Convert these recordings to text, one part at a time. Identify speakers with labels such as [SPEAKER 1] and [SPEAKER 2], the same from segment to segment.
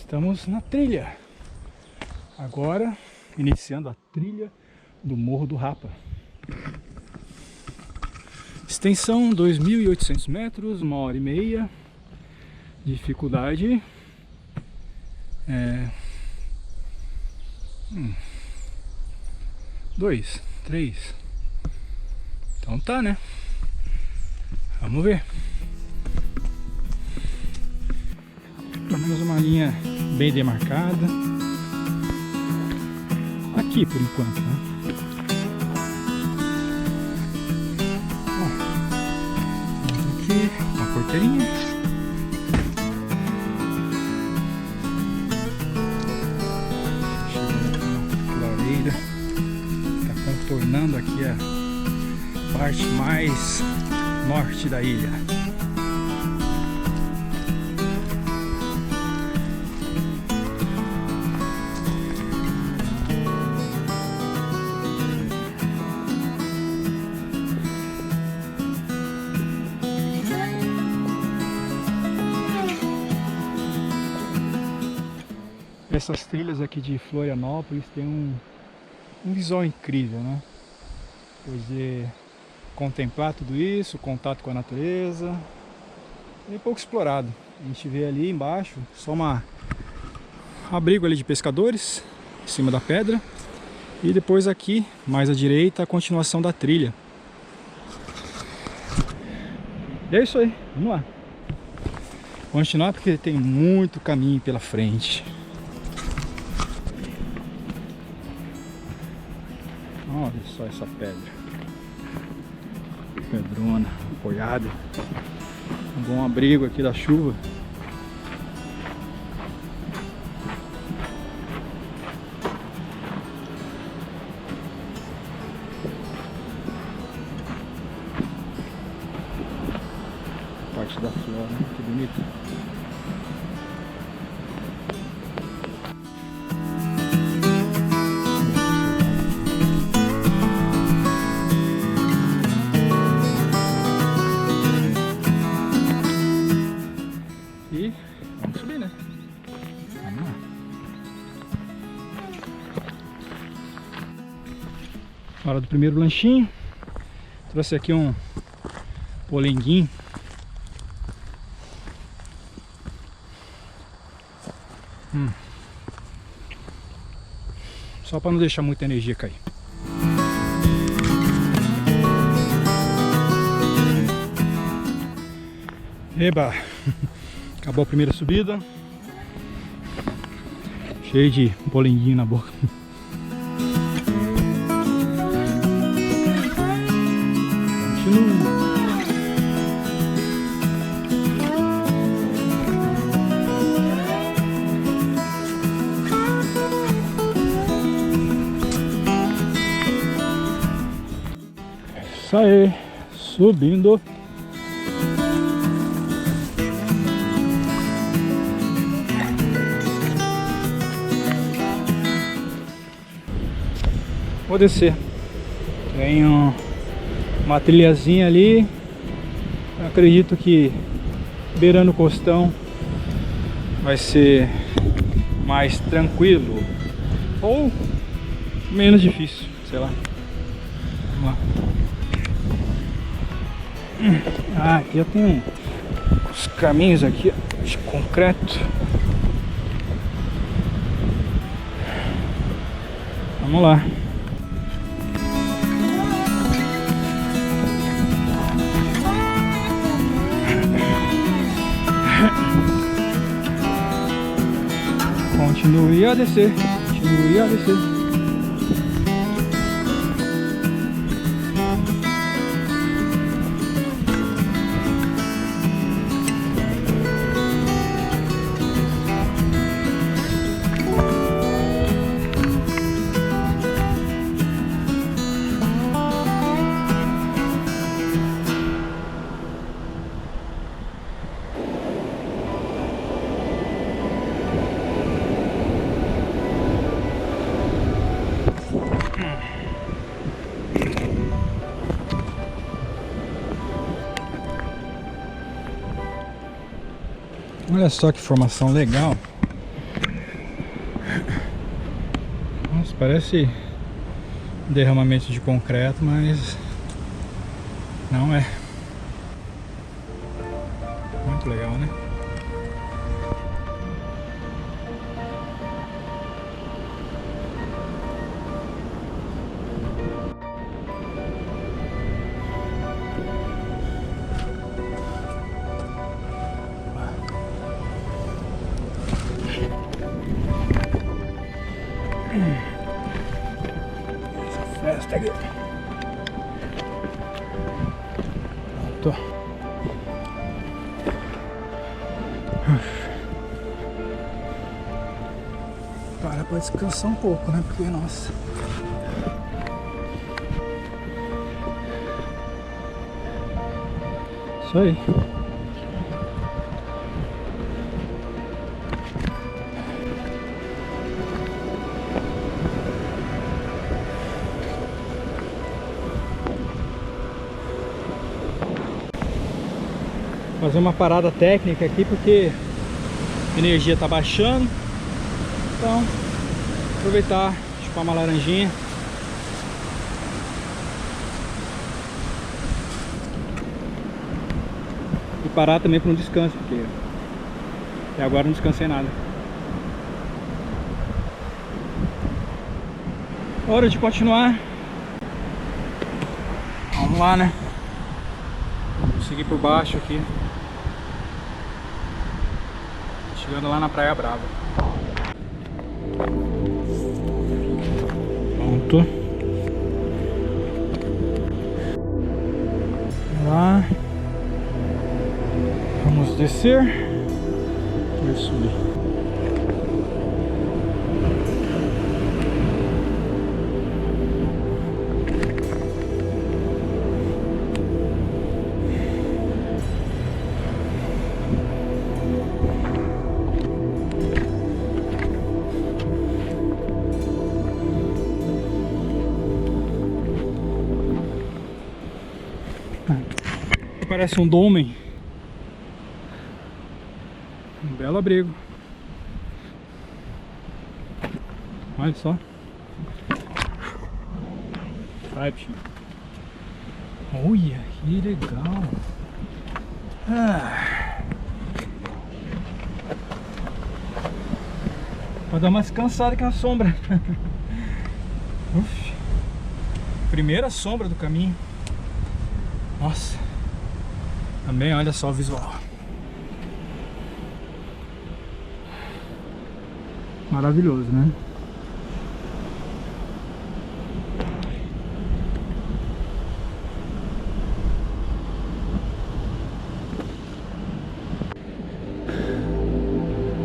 [SPEAKER 1] Estamos na trilha. Agora, iniciando a trilha do Morro do Rapa. Extensão 2.800 metros, 1h30. Dificuldade 2, 3. Então tá, né? Vamos ver. Pelo menos uma linha bem demarcada. Aqui por enquanto, né? Bom, aqui uma porteirinha. Está contornando aqui a parte mais norte da ilha. Essas trilhas aqui de Florianópolis tem um visual incrível, né? Poder contemplar tudo isso, contato com a natureza. É pouco explorado. A gente vê ali embaixo só um abrigo ali de pescadores em cima da pedra, e depois aqui mais à direita a continuação da trilha. E é isso aí, vamos lá. Continuar porque tem muito caminho pela frente. Olha só essa pedra, pedrona, apoiada, um bom abrigo aqui da chuva. Parte da flora, né? Que bonita. E vamos subir, né? Vamos lá. Hora do primeiro lanchinho. Trouxe aqui um polenguinho. Só para não deixar muita energia cair. Eba! Acabou a primeira subida. Cheio de polenguinho na boca. Continua. Isso aí, subindo. Vou descer. Tem uma trilhazinha ali. Eu acredito que beirando o costão vai ser mais tranquilo ou menos difícil, sei lá. Vamos lá. Aqui já tem os caminhos aqui de concreto. Vamos lá. Continue a descer, continue a descer. Olha só que formação legal. parece derramamento de concreto, mas não é. Muito legal, né? Essa festa aqui. Pronto. Para pra descansar um pouco, né? Porque, nossa. Isso aí. Fazer uma parada técnica aqui porque a energia tá baixando. Então, aproveitar, chupar uma laranjinha. E parar também para um descanso, porque até agora não descansei nada. Hora de continuar. Vamos lá, né? Vou seguir por baixo aqui. Chegando lá na Praia Brava. Pronto. Lá. Vamos descer e subir. Parece um dolmen. Um belo abrigo. Olha só. Vai, bichinho. Olha, que legal. Vou dar uma descansada aqui na sombra. Uf. Primeira sombra do caminho. Nossa. Também olha só o visual. Maravilhoso, né?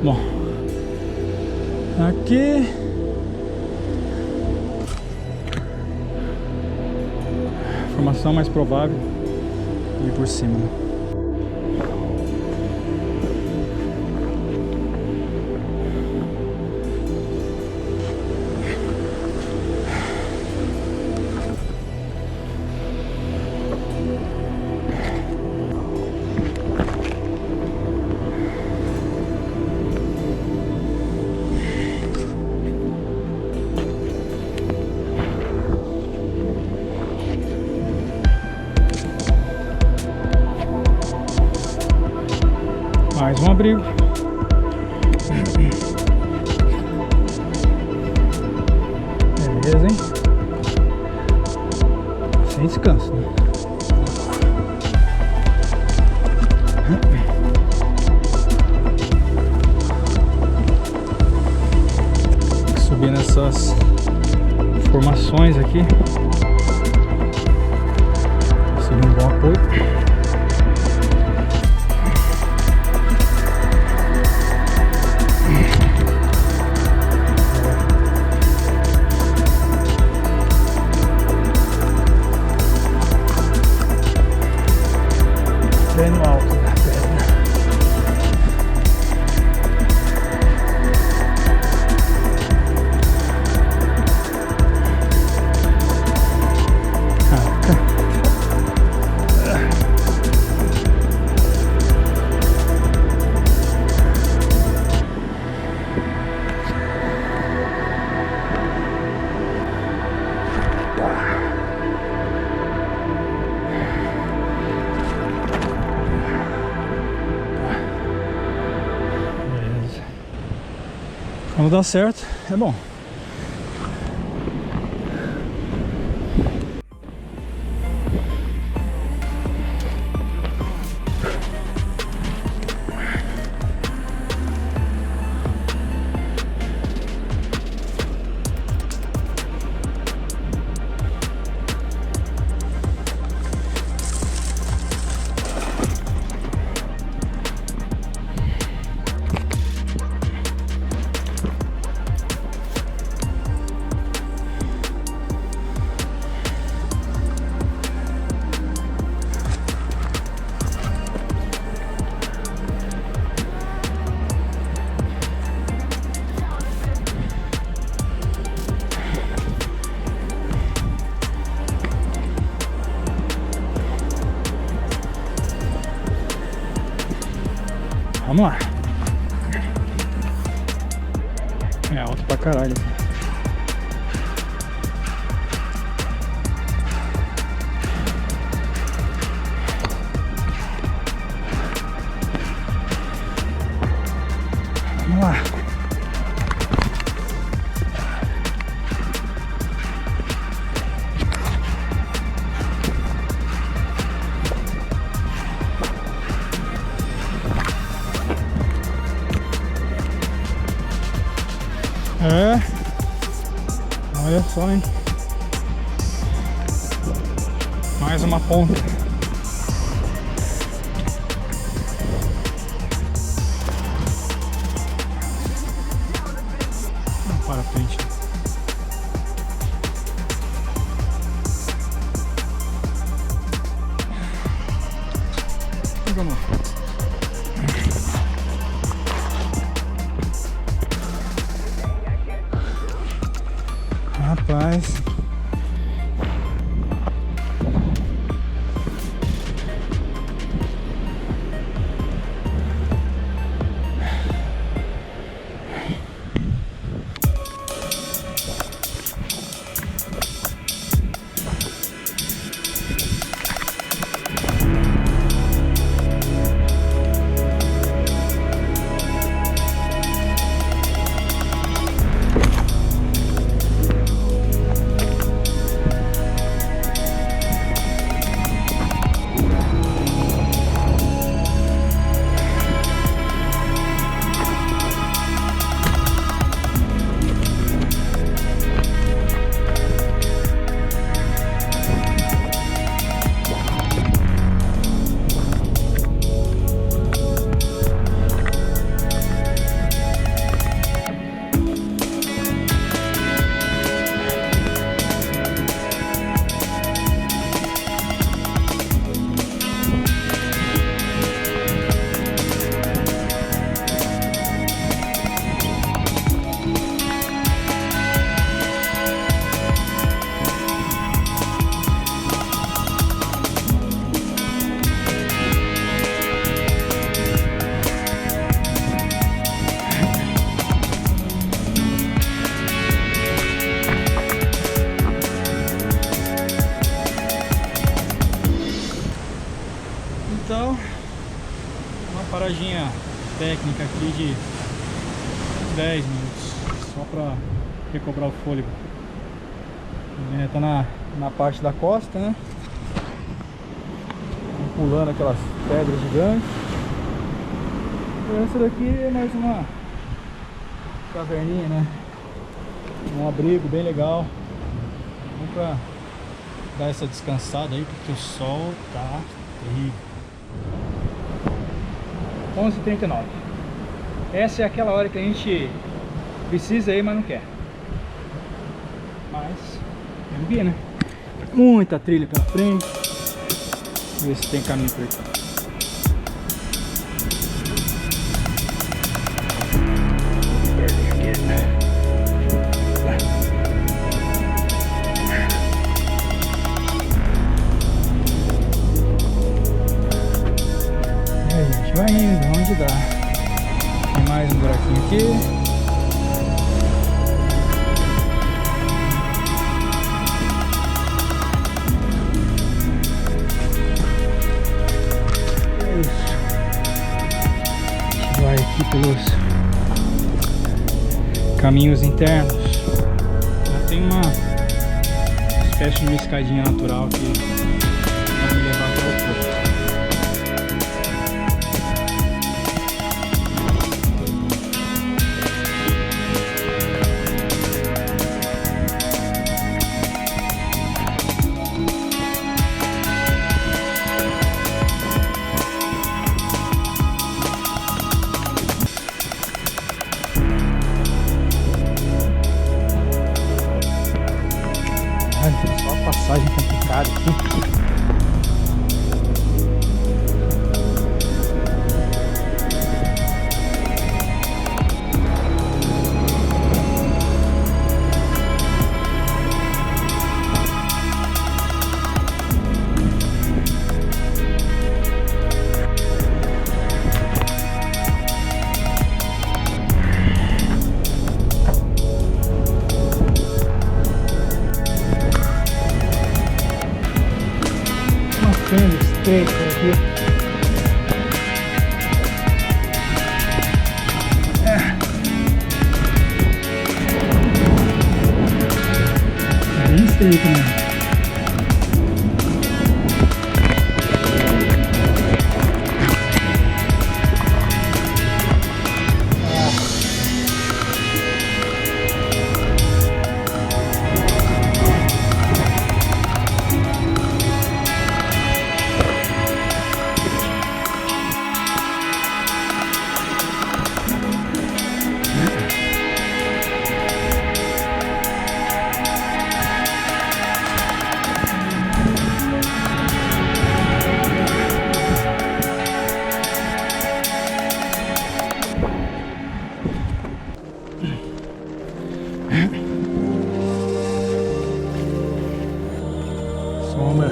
[SPEAKER 1] Bom, aqui formação mais provável ir por cima, né? Mais um abrigo. Beleza, hein? Sem descanso, né? Tem que subir nessas formações aqui. Conseguir um bom apoio. Bem no alto da perna. Quando dá certo, é bom. Vamos lá. É alto pra caralho. Vamos lá. É, olha só, hein? Mais uma ponta. Para frente. Vamos. Rapaz, então, uma paradinha técnica aqui de 10 minutos, só para recobrar o fôlego. Tá na parte da costa, né? Pulando aquelas pedras gigantes. E essa daqui é mais uma caverninha, né? Um abrigo bem legal. Vamos pra dar essa descansada aí, porque o sol tá terrível. 11h39. Essa é aquela hora que a gente precisa ir, mas não quer. Mas vamos ver, né? Muita trilha pela frente. Ver se tem caminho por aqui. Vai indo, onde dá. Tem mais um buraquinho aqui. É isso. Vai aqui pelos caminhos internos. Já tem uma espécie de uma escadinha natural que vai me levar até o topo. Só a passagem complicada aqui. Estreito por aqui. É bem estreito, né? Sombra.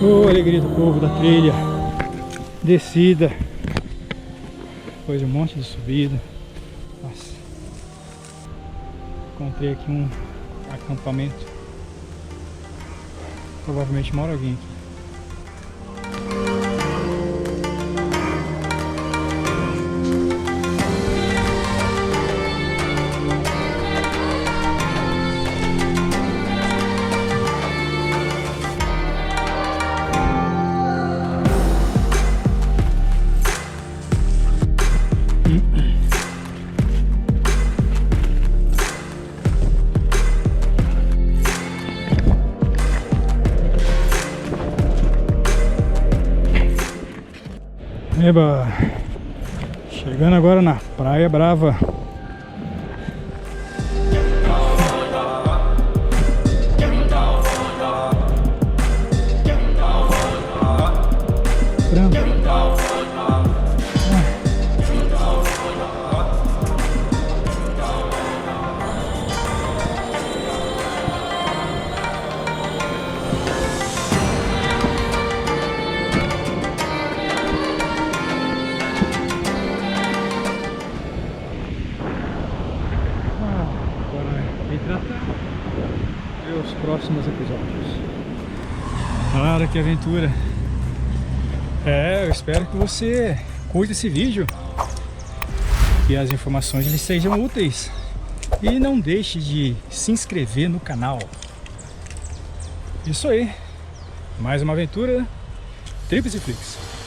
[SPEAKER 1] Oh, alegria do povo da trilha. Descida. Depois de um monte de subida. Nossa. Encontrei aqui um acampamento. Provavelmente mora alguém aqui. Eba, chegando agora na Praia Brava. Ver os próximos episódios. Cara, que aventura! Eu espero que você curta esse vídeo, que as informações lhe sejam úteis e não deixe de se inscrever no canal. Isso aí, mais uma aventura Trips e Flicks.